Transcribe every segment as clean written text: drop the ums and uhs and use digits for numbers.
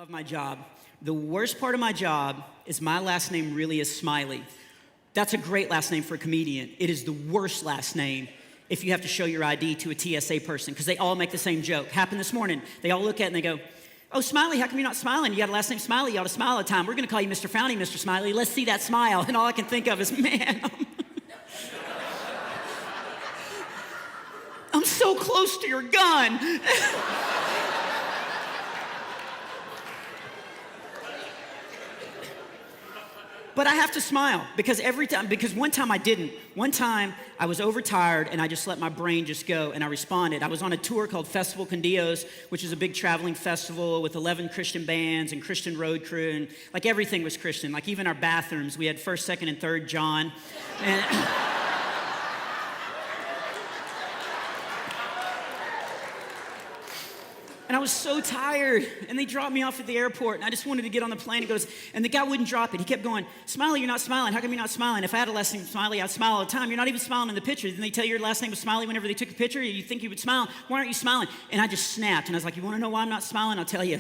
love my job. The worst part of my job is my last name really is Smiley. That's a great last name for a comedian. It is the worst last name if you have to show your ID to a TSA person, because they all make the same joke. Happened this morning. They all look at it and they go, "Oh, Smiley, how come you're not smiling? You got a last name Smiley, you ought to smile all the time. We're gonna call you Mr. Frowny, Mr. Smiley. Let's see that smile." And all I can think of is, man, I'm so close to your gun. But I have to smile because one time I didn't. One time I was overtired and I just let my brain just go and I responded. I was on a tour called Festival con Dios, which is a big traveling festival with 11 Christian bands and Christian road crew, and like everything was Christian. Like even our bathrooms, we had 1st, 2nd, and 3rd John. And I was so tired, and they dropped me off at the airport, and I just wanted to get on the plane. And the guy wouldn't drop it. He kept going, "Smiley, you're not smiling. How come you're not smiling? If I had a last name Smiley, I'd smile all the time. You're not even smiling in the picture. Didn't they tell you your last name was Smiley whenever they took a picture? You think you would smile? Why aren't you smiling?" And I just snapped, and I was like, "You want to know why I'm not smiling? I'll tell you."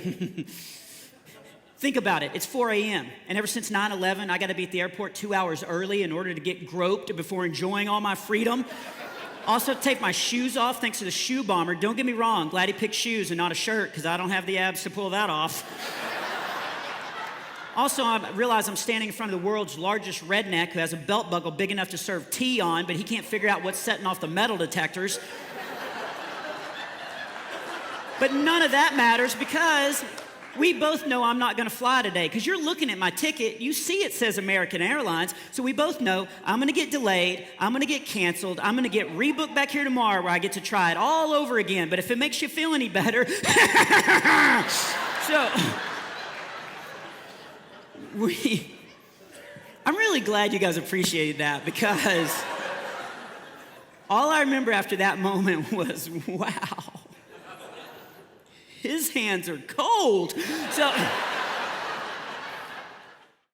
Think about it. It's 4 a.m., and ever since 9/11, I got to be at the airport 2 hours early in order to get groped before enjoying all my freedom. Also, take my shoes off thanks to the shoe bomber. Don't get me wrong, glad he picked shoes and not a shirt, because I don't have the abs to pull that off. Also, I realize I'm standing in front of the world's largest redneck who has a belt buckle big enough to serve tea on, but he can't figure out what's setting off the metal detectors. But none of that matters because we both know I'm not gonna fly today, because you're looking at my ticket, you see it says American Airlines, so we both know I'm gonna get delayed, I'm gonna get canceled, I'm gonna get rebooked back here tomorrow where I get to try it all over again. But if it makes you feel any better, I'm really glad you guys appreciated that, because all I remember after that moment was, wow. His hands are cold. So.